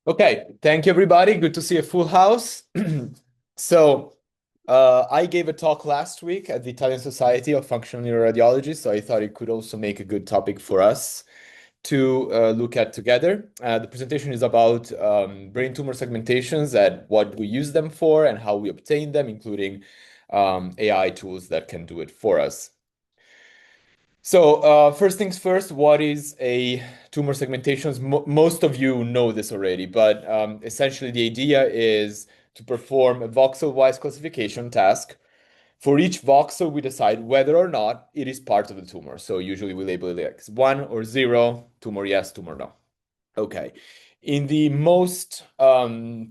Okay, thank you everybody. Good to see a full house. So, I gave a talk last week at the Italian Society of Functional Neuroradiology, so I thought it could also make a good topic for us to look at together. The presentation is about brain tumor segmentations and what we use them for and how we obtain them, including AI tools that can do it for us. So, first things first, what is a tumor segmentation? Most of you know this already, but essentially the idea is to perform a voxel-wise classification task. For each voxel, we decide whether or not it is part of the tumor. So usually we label it as 1 or 0, tumor yes, tumor no. Okay. In the most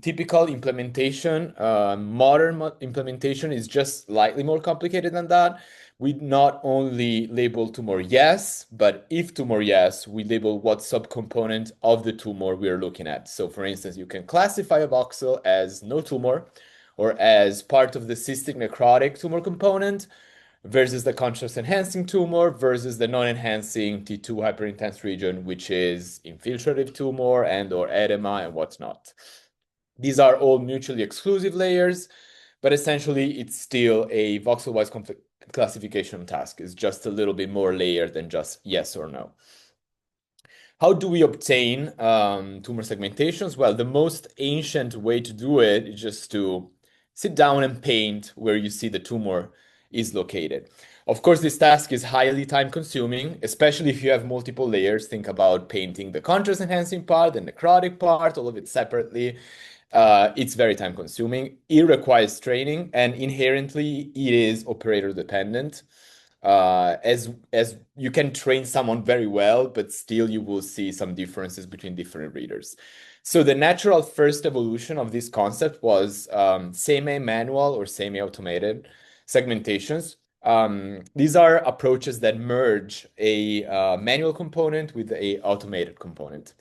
typical implementation, modern implementation is just slightly more complicated than that. We not only label tumor yes, but if tumor yes, we label what subcomponent of the tumor we are looking at. So for instance, you can classify a voxel as no tumor or as part of the cystic necrotic tumor component, versus the contrast enhancing tumor versus the non-enhancing T2 hyperintense region, which is infiltrative tumor and or edema and whatnot. These are all mutually exclusive layers, but essentially it's still a voxel-wise classification task. It's just a little bit more layered than just yes or no. How do we obtain tumor segmentations? Well, the most ancient way to do it is just to sit down and paint where you see the tumor is located. Of course, this task is highly time consuming, especially if you have multiple layers. Think about painting the contrast enhancing part, the necrotic part, all of it separately. It's very time consuming. It requires training, and inherently it is operator dependent. As you can train someone very well, but still you will see some differences between different readers. So the natural first evolution of this concept was semi-manual or semi-automated segmentations. These are approaches that merge a manual component with a automated component.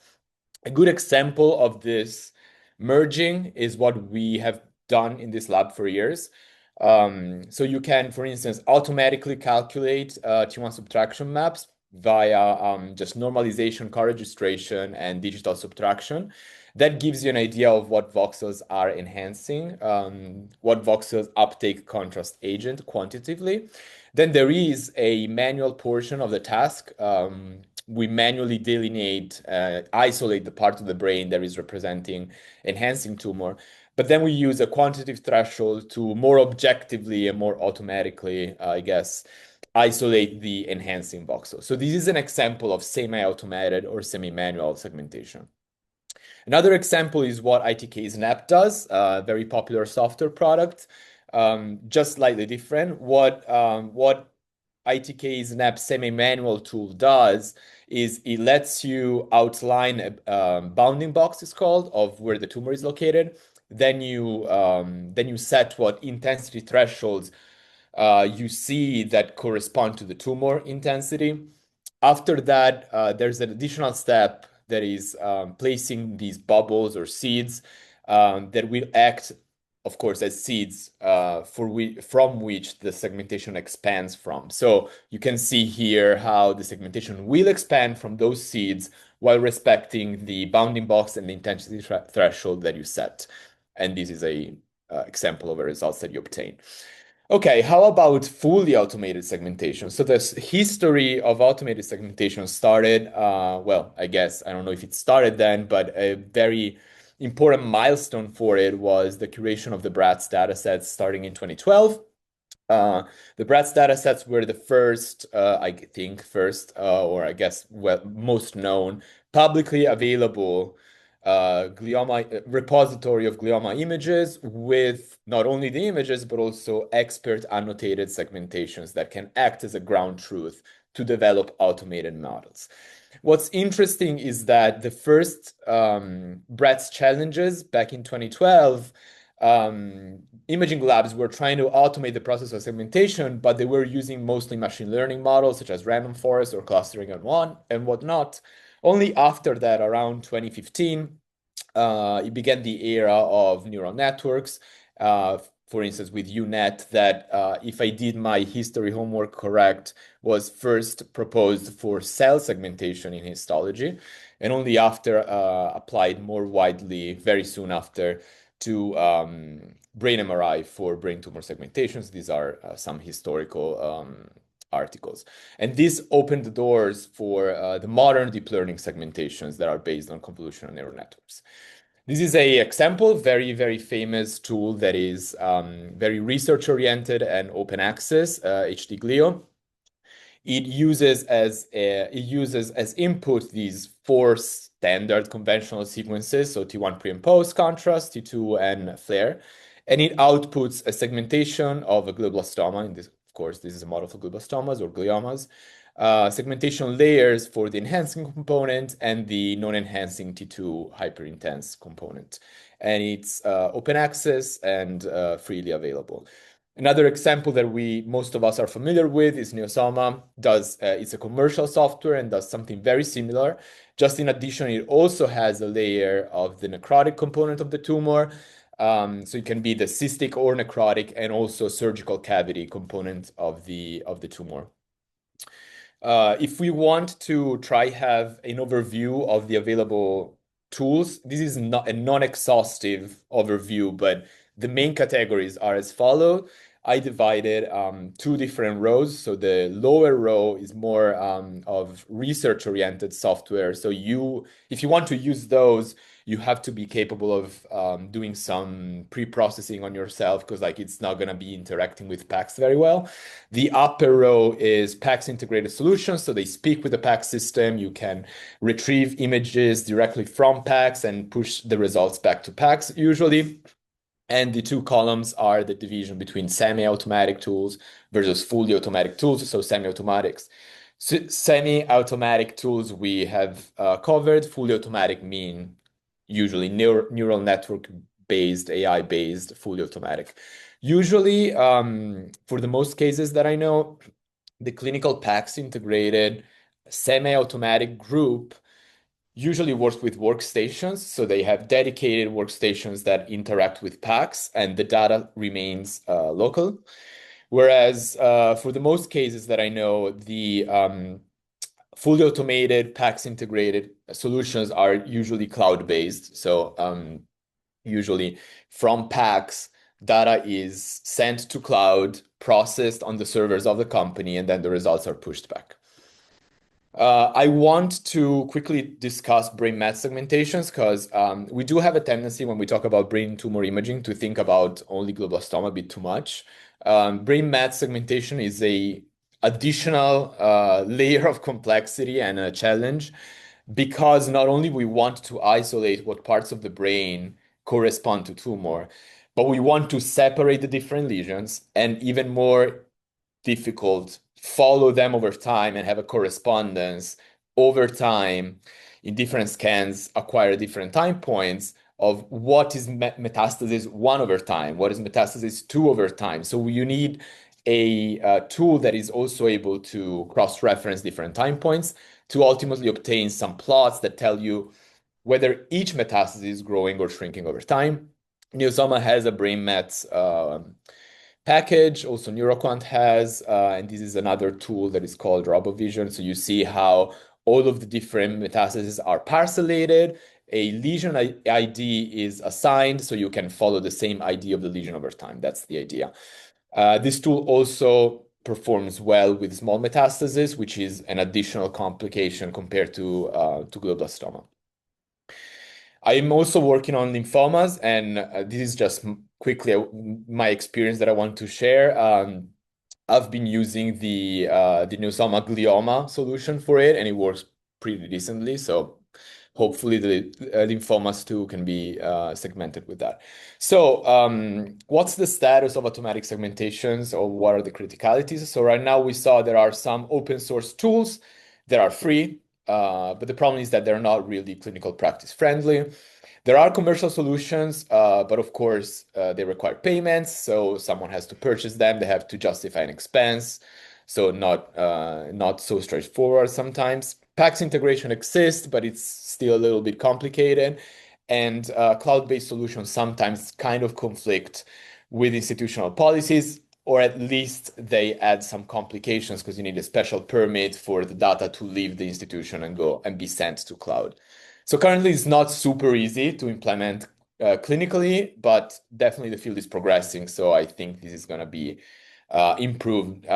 A good example of this merging is what we have done in this lab for years. So you can, for instance, automatically calculate T1 subtraction maps via just normalization, co-registration, and digital subtraction. That gives you an idea of what voxels are enhancing, what voxels uptake contrast agent quantitatively. Then there is a manual portion of the task. We manually delineate, isolate the part of the brain that is representing enhancing tumor. But then we use a quantitative threshold to more objectively and more automatically, I guess, isolate the enhancing voxel. So this is an example of semi-automated or semi-manual segmentation. Another example is what ITK Snap does, a very popular software product, just slightly different. What ITK Snap semi-manual tool does is it lets you outline a bounding box, is called, of where the tumor is located. Then you set what intensity thresholds you see that correspond to the tumor intensity. After that, there's an additional step that is placing these bubbles or seeds that will act, of course, as seeds from which the segmentation expands from. So you can see here how the segmentation will expand from those seeds while respecting the bounding box and the intensity threshold that you set. And this is a example of the results that you obtain. Okay, how about fully automated segmentation? So the history of automated segmentation started, well, I guess, I don't know if it started then, but a very important milestone for it was the curation of the BRATS datasets starting in 2012. The BRATS datasets were the first, I think, or I guess, well, most known, publicly available glioma repository of glioma images with not only the images, but also expert annotated segmentations that can act as a ground truth to develop automated models. What's interesting is that the first BRATS challenges back in 2012, imaging labs were trying to automate the process of segmentation, but they were using mostly machine learning models such as random forest or clustering and whatnot. Only after that, around 2015, it began the era of neural networks. For instance, with UNet, that if I did my history homework correct, was first proposed for cell segmentation in histology. and only after applied more widely very soon after to brain MRI for brain tumor segmentations. These are some historical articles. And this opened the doors for the modern deep learning segmentations that are based on convolutional neural networks. This is a example, very, very famous tool that is very research oriented and open access, HDGlio. It uses as input these four standard conventional sequences, so T1 pre and post contrast, T2 and flare, and it outputs a segmentation of a glioblastoma. In this, of course, this is a model for glioblastomas or gliomas. Segmentation layers for the enhancing component and the non-enhancing T2 hyperintense component. And it's open access and freely available. Another example that most of us are familiar with is Neosoma. It's a commercial software and does something very similar. Just in addition, it also has a layer of the necrotic component of the tumor. So it can be the cystic or necrotic and also surgical cavity component of the tumor. If we want to try have an overview of the available tools, this is not a non-exhaustive overview, but the main categories are as follow. I divided two different rows. So the lower row is more of research-oriented software. So if you want to use those, you have to be capable of doing some pre-processing on yourself because it's not going to be interacting with PACS very well. The upper row is PACS integrated solutions. So they speak with the PACS system. You can retrieve images directly from PACS and push the results back to PACS usually. And the two columns are the division between semi-automatic tools versus fully automatic tools, so semi-automatics. Semi-automatic tools we have covered. Fully automatic mean usually neural network-based, AI-based, fully automatic. Usually, for the most cases that I know, the clinical PACS integrated semi-automatic group usually works with workstations. So they have dedicated workstations that interact with PACS and the data remains local. Whereas for the most cases that I know, the fully automated PACS integrated solutions are usually cloud-based. So usually from PACS, data is sent to cloud, processed on the servers of the company, and then the results are pushed back. I want to quickly discuss brain met segmentations because we do have a tendency when we talk about brain tumor imaging to think about only glioblastoma a bit too much. Brain met segmentation is a additional layer of complexity and a challenge because not only we want to isolate what parts of the brain correspond to tumor, but we want to separate the different lesions and even more difficult, follow them over time and have a correspondence over time in different scans, acquire different time points of what is metastasis 1 over time, what is metastasis 2 over time. So you need a tool that is also able to cross-reference different time points to ultimately obtain some plots that tell you whether each metastasis is growing or shrinking over time. Neosoma has a brain met package, also NeuroQuant has, and this is another tool that is called RoboVision. So you see how all of the different metastases are parcellated. A lesion ID is assigned, so you can follow the same ID of the lesion over time. That's the idea. This tool also performs well with small metastasis, which is an additional complication compared to glioblastoma. I'm also working on lymphomas, and this is just quickly my experience that I want to share. I've been using the Neosoma glioma solution for it, and it works pretty decently. So hopefully the lymphomas too can be segmented with that. So what's the status of automatic segmentations, or what are the criticalities? So right now we saw there are some open source tools that are free, but the problem is that they're not really clinical practice friendly. There are commercial solutions, but of course they require payments. So someone has to purchase them. They have to justify an expense. So not so straightforward sometimes. PACS integration exists, but it's still a little bit complicated. And cloud-based solutions sometimes kind of conflict with institutional policies. or at least they add some complications because you need a special permit for the data to leave the institution and go and be sent to cloud. So currently it's not super easy to implement clinically, but definitely the field is progressing. So I think this is going to be improved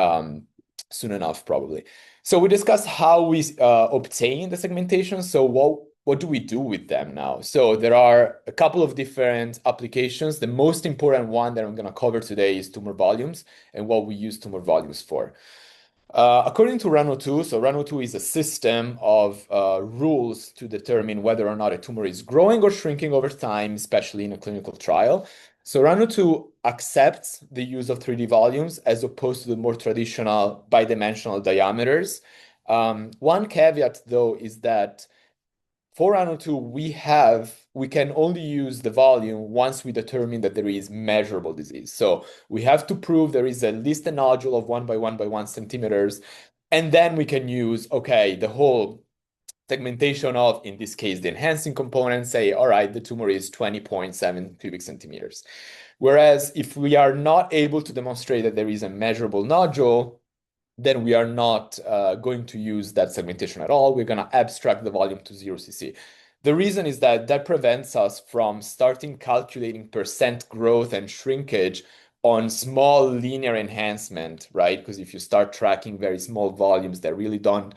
soon enough, probably. So we discussed how we obtain the segmentation. So what do we do with them now? So there are a couple of different applications. The most important one that I'm going to cover today is tumor volumes and what we use tumor volumes for. According to RANO2, so RANO2 is a system of rules to determine whether or not a tumor is growing or shrinking over time, especially in a clinical trial. So RANO2 accepts the use of 3D volumes as opposed to the more traditional bidimensional diameters. One caveat, though, is that for RANO2, we can only use the volume once we determine that there is measurable disease. So we have to prove there is at least a nodule of 1 by 1 by 1 centimeters, and then we can use, okay, the whole segmentation of, in this case, the enhancing component, say, all right, the tumor is 20.7 cubic centimeters. Whereas if we are not able to demonstrate that there is a measurable nodule, then we are not going to use that segmentation at all. We're going to abstract the volume to 0 cc. The reason is that that prevents us from starting calculating percent growth and shrinkage on small linear enhancement, right? Because if you start tracking very small volumes that really don't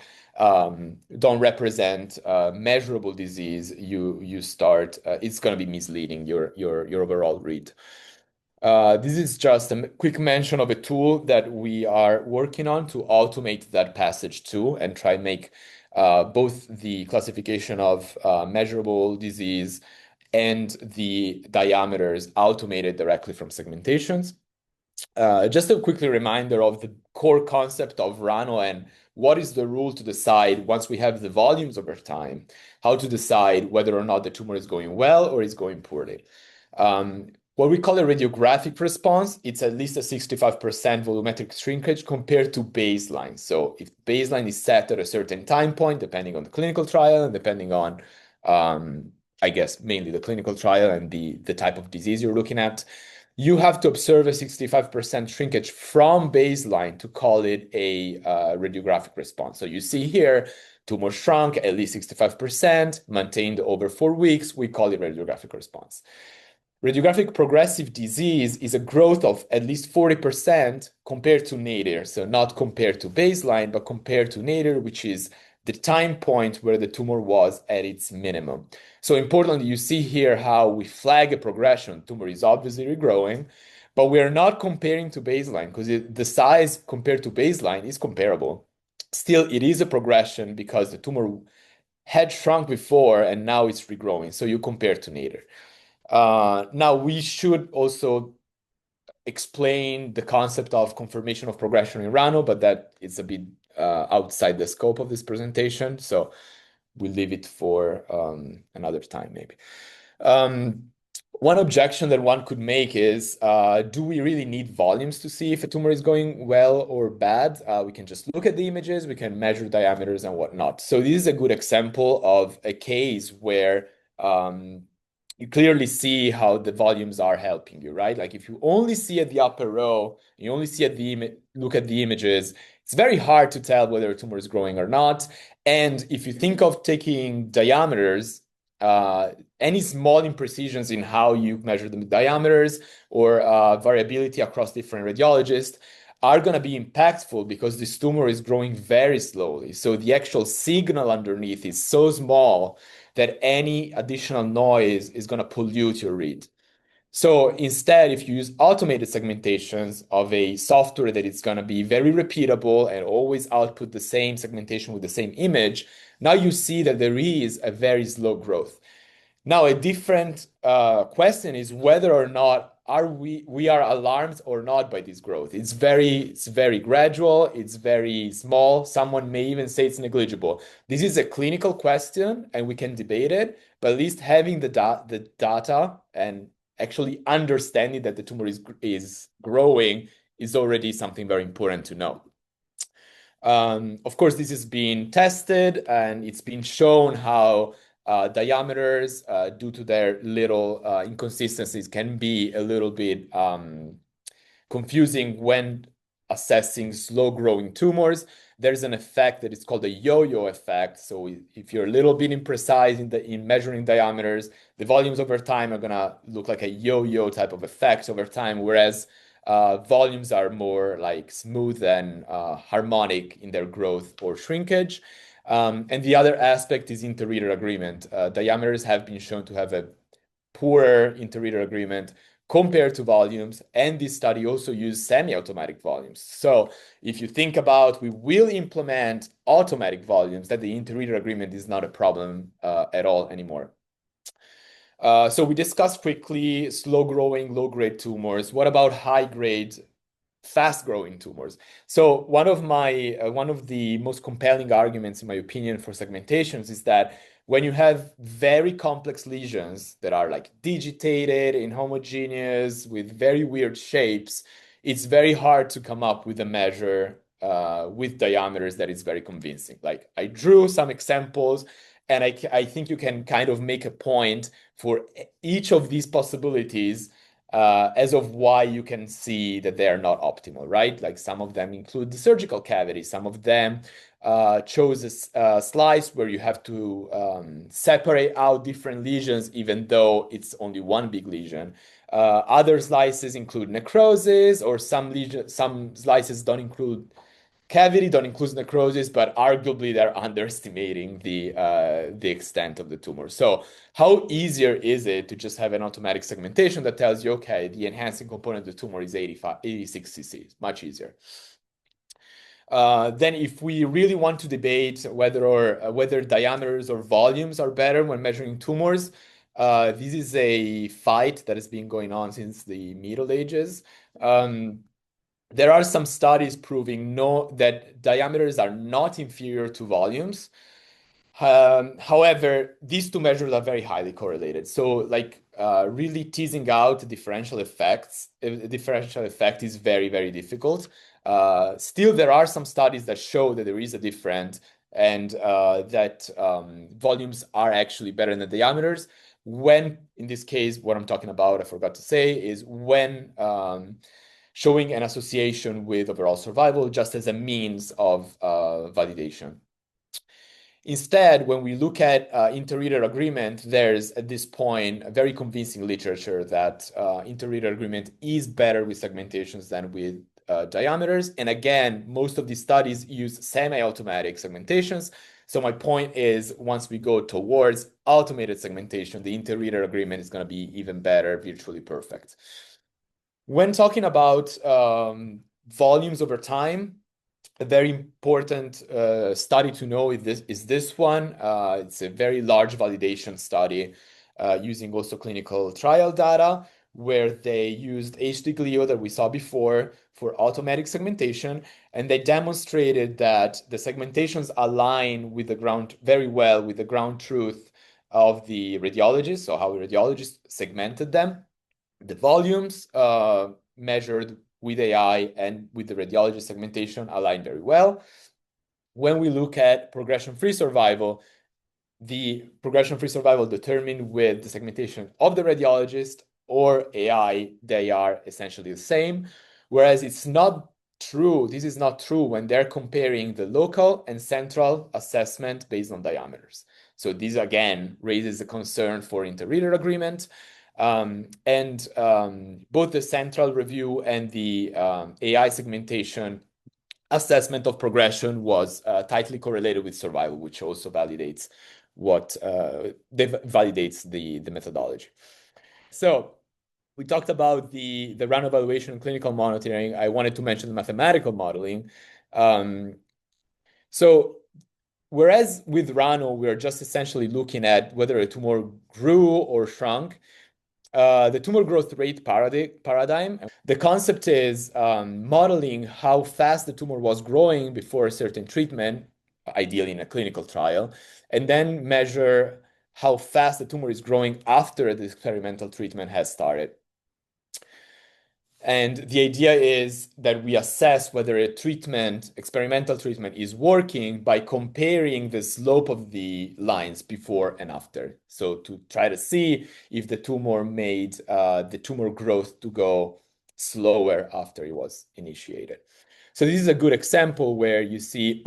represent measurable disease, you start it's going to be misleading your overall read. This is just a quick mention of a tool that we are working on to automate that passage too and try and make both the classification of measurable disease and the diameters automated directly from segmentations. Just a quickly reminder of the core concept of RANO and what is the rule to decide once we have the volumes over time, how to decide whether or not the tumor is going well or is going poorly. What we call a radiographic response, it's at least a 65% volumetric shrinkage compared to baseline. So if baseline is set at a certain time point, depending on the clinical trial and depending on, I guess, mainly the clinical trial and the type of disease you're looking at, you have to observe a 65% shrinkage from baseline to call it a radiographic response. So you see here, tumor shrunk at least 65%, maintained over 4 weeks, we call it radiographic response. Radiographic progressive disease is a growth of at least 40% compared to nadir. So not compared to baseline, but compared to nadir, which is the time point where the tumor was at its minimum. So importantly, you see here how we flag a progression. Tumor is obviously regrowing, but we are not comparing to baseline because the size compared to baseline is comparable. Still, it is a progression because the tumor had shrunk before and now it's regrowing. So you compare to nadir. Now, we should also explain the concept of confirmation of progression in RANO, but that is a bit outside the scope of this presentation. So we'll leave it for another time, maybe. One objection that one could make is, do we really need volumes to see if a tumor is going well or bad? We can just look at the images, we can measure diameters and whatnot. So this is a good example of a case where you clearly see how the volumes are helping you, right? Like if you only see at the upper row, you only see at the look at the images, it's very hard to tell whether a tumor is growing or not. And if you think of taking diameters, any small imprecisions in how you measure the diameters or variability across different radiologists are going to be impactful because this tumor is growing very slowly. So the actual signal underneath is so small that any additional noise is going to pollute your read. So instead, if you use automated segmentations of a software that is going to be very repeatable and always output the same segmentation with the same image, now you see that there is a very slow growth. Now, a different question is whether or not we are alarmed or not by this growth. It's very gradual. It's very small. Someone may even say it's negligible. This is a clinical question, and we can debate it. But at least having the data and actually understanding that the tumor is growing is already something very important to know. Of course, this is being tested, and it's been shown how diameters, due to their little inconsistencies, can be a little bit confusing when assessing slow-growing tumors. There's an effect that is called the yo-yo effect. So if you're a little bit imprecise in measuring diameters, the volumes over time are gonna look like a yo-yo type of effect over time, whereas volumes are more like smooth and harmonic in their growth or shrinkage. And the other aspect is inter-reader agreement. Diameters have been shown to have a poorer inter-reader agreement compared to volumes, and this study also used semi-automatic volumes. So if you think about, we will implement automatic volumes, that the inter-reader agreement is not a problem at all anymore. So we discussed quickly slow-growing, low-grade tumors. What about high-grade, fast-growing tumors? So one of the most compelling arguments, in my opinion, for segmentations is that when you have very complex lesions that are like digitated, inhomogeneous, with very weird shapes, it's very hard to come up with a measure with diameters that is very convincing. Like I drew some examples, and I think you can kind of make a point for each of these possibilities as of why you can see that they are not optimal, right? Like some of them include the surgical cavity, some of them chose a slice where you have to separate out different lesions, even though it's only one big lesion. Other slices include necrosis, or some slices don't include cavity, don't include necrosis, but arguably they're underestimating the extent of the tumor. So how easier is it to just have an automatic segmentation that tells you, okay, the enhancing component of the tumor is 86 cc, much easier. Then if we really want to debate whether diameters or volumes are better when measuring tumors, this is a fight that has been going on since the Middle Ages. There are some studies proving that diameters are not inferior to volumes. However, these two measures are very highly correlated. So like really teasing out differential effects, a differential effect is very, very difficult. Still, there are some studies that show that there is a difference, and that volumes are actually better than diameters. When, in this case, what I'm talking about, I forgot to say, is when showing an association with overall survival just as a means of validation. Instead, when we look at inter-reader agreement, there's at this point a very convincing literature that inter-reader agreement is better with segmentations than with diameters. And again, most of these studies use semi-automatic segmentations. So my point is, once we go towards automated segmentation, the inter-reader agreement is going to be even better, virtually perfect. When talking about volumes over time, a very important study to know is this one. It's a very large validation study using also clinical trial data, where they used HD-glio that we saw before for automatic segmentation, and they demonstrated that the segmentations align with the ground very well with the ground truth of the radiologist, so how the radiologist segmented them. The volumes measured with AI and with the radiology segmentation align very well. When we look at progression-free survival, the progression-free survival determined with the segmentation of the radiologist or AI, they are essentially the same. Whereas it's not true, this is not true when they're comparing the local and central assessment based on diameters. So this again raises a concern for inter-reader agreement. Both the central review and the AI segmentation assessment of progression was tightly correlated with survival, which also validates the methodology. So we talked about the run evaluation and clinical monitoring. I wanted to mention the mathematical modeling. So whereas with RANO, we're just essentially looking at whether a tumor grew or shrunk, the tumor growth rate paradigm. The concept is modeling how fast the tumor was growing before a certain treatment, ideally in a clinical trial, and then measure how fast the tumor is growing after the experimental treatment has started. And the idea is that we assess whether a experimental treatment is working by comparing the slope of the lines before and after. So to try to see if the tumor made the tumor growth to go slower after it was initiated. So this is a good example where you see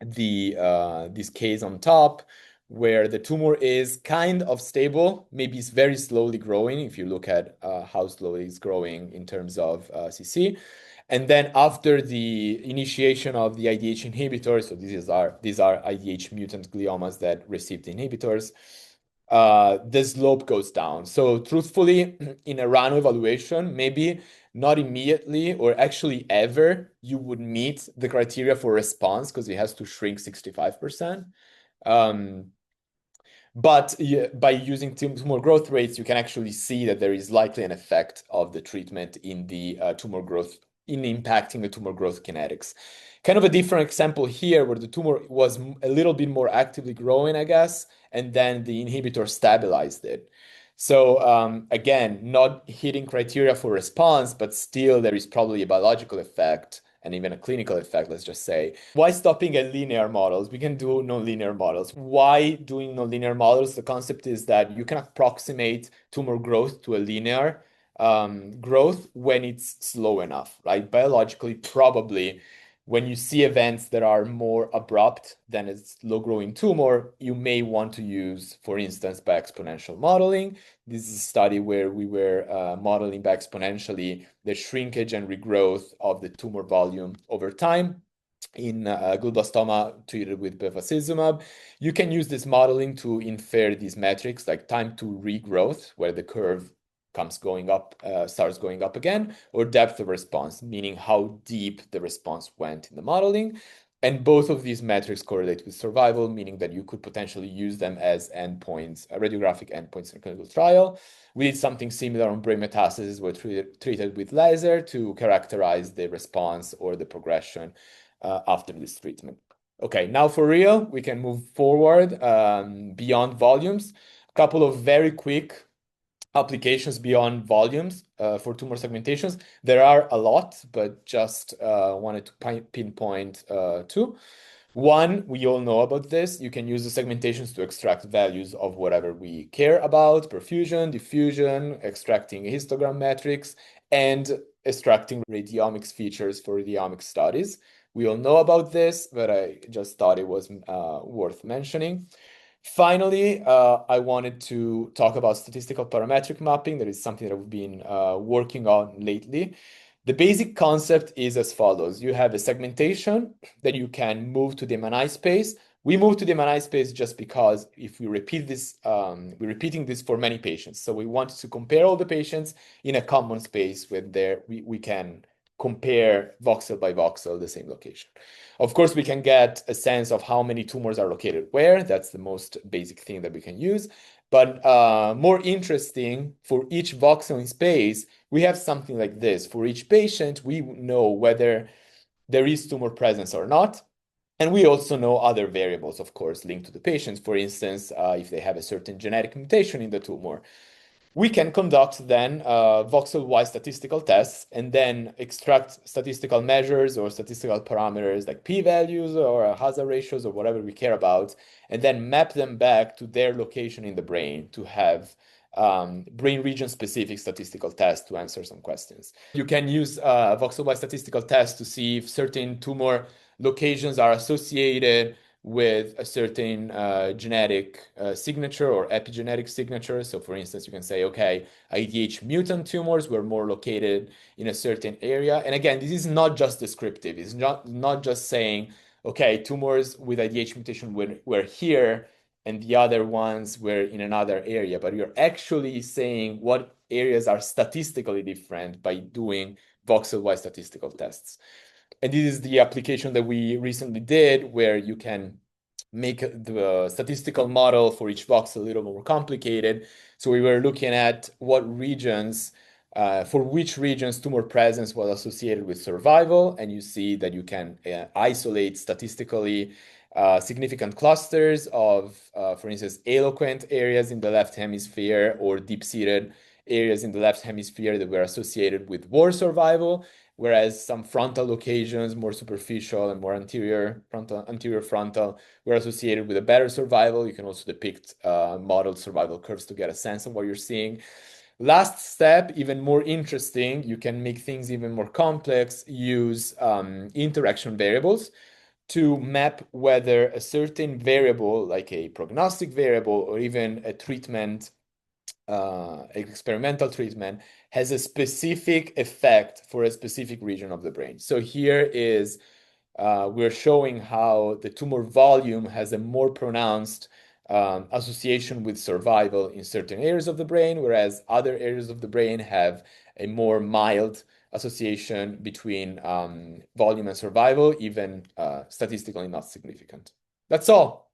this case on top, where the tumor is kind of stable, maybe it's very slowly growing if you look at how slowly it's growing in terms of CC. And then after the initiation of the IDH inhibitors, so these are IDH mutant gliomas that received inhibitors, the slope goes down. So truthfully, in a random evaluation, maybe not immediately or actually ever you would meet the criteria for response because it has to shrink 65%. But by using tumor growth rates, you can actually see that there is likely an effect of the treatment in the tumor growth, in impacting the tumor growth kinetics. Kind of a different example here where the tumor was a little bit more actively growing, I guess, and then the inhibitor stabilized it. So again, not hitting criteria for response, but still there is probably a biological effect and even a clinical effect, let's just say. Why stopping at linear models? We can do nonlinear models. Why doing nonlinear models? The concept is that you can approximate tumor growth to a linear growth when it's slow enough, right? Biologically, probably when you see events that are more abrupt than a slow-growing tumor, you may want to use, for instance, by exponential modeling. This is a study where we were modeling by exponentially the shrinkage and regrowth of the tumor volume over time in glioblastoma treated with bevacizumab. You can use this modeling to infer these metrics like time to regrowth, where the curve starts going up again, or depth of response, meaning how deep the response went in the modeling. And both of these metrics correlate with survival, meaning that you could potentially use them as endpoints, radiographic endpoints in a clinical trial. We did something similar on brain metastases, were treated with laser to characterize the response or the progression after this treatment. Okay, now for real, we can move forward beyond volumes. A couple of very quick applications beyond volumes for tumor segmentations. There are a lot, but just wanted to pinpoint two. One, we all know about this. You can use the segmentations to extract values of whatever we care about: perfusion, diffusion, extracting histogram metrics, and extracting radiomics features for radiomics studies. We all know about this, but I just thought it was worth mentioning. Finally, I wanted to talk about statistical parametric mapping. That is something that we've been working on lately. The basic concept is as follows. You have a segmentation that you can move to the MNI space. We move to the MNI space just because if we repeat this, we're repeating this for many patients. So we want to compare all the patients in a common space where we can compare voxel by voxel the same location. Of course, we can get a sense of how many tumors are located where. That's the most basic thing that we can use. But more interesting, for each voxel in space, we have something like this. For each patient, we know whether there is tumor presence or not. And we also know other variables, of course, linked to the patients. For instance, if they have a certain genetic mutation in the tumor. We can conduct then voxel-wise statistical tests and then extract statistical measures or statistical parameters like p-values or hazard ratios or whatever we care about, and then map them back to their location in the brain to have brain region-specific statistical tests to answer some questions. You can use voxel-wise statistical tests to see if certain tumor locations are associated with a certain genetic signature or epigenetic signature. So for instance, you can say, okay, IDH mutant tumors were more located in a certain area. And again, this is not just descriptive. It's not just saying, okay, tumors with IDH mutation were here and the other ones were in another area. But you're actually saying what areas are statistically different by doing voxel-wise statistical tests. And this is the application that we recently did, where you can make the statistical model for each voxel a little more complicated. So we were looking at what regions, for which regions tumor presence was associated with survival. And you see that you can isolate statistically significant clusters of, for instance, eloquent areas in the left hemisphere or deep-seated areas in the left hemisphere that were associated with worse survival, whereas some frontal locations, more superficial and more anterior frontal, were associated with a better survival. You can also depict modeled survival curves to get a sense of what you're seeing. Last step, even more interesting, you can make things even more complex, use interaction variables to map whether a certain variable, like a prognostic variable or even a treatment, experimental treatment, has a specific effect for a specific region of the brain. So here is we're showing how the tumor volume has a more pronounced association with survival in certain areas of the brain, whereas other areas of the brain have a more mild association between volume and survival, even statistically not significant. That's all.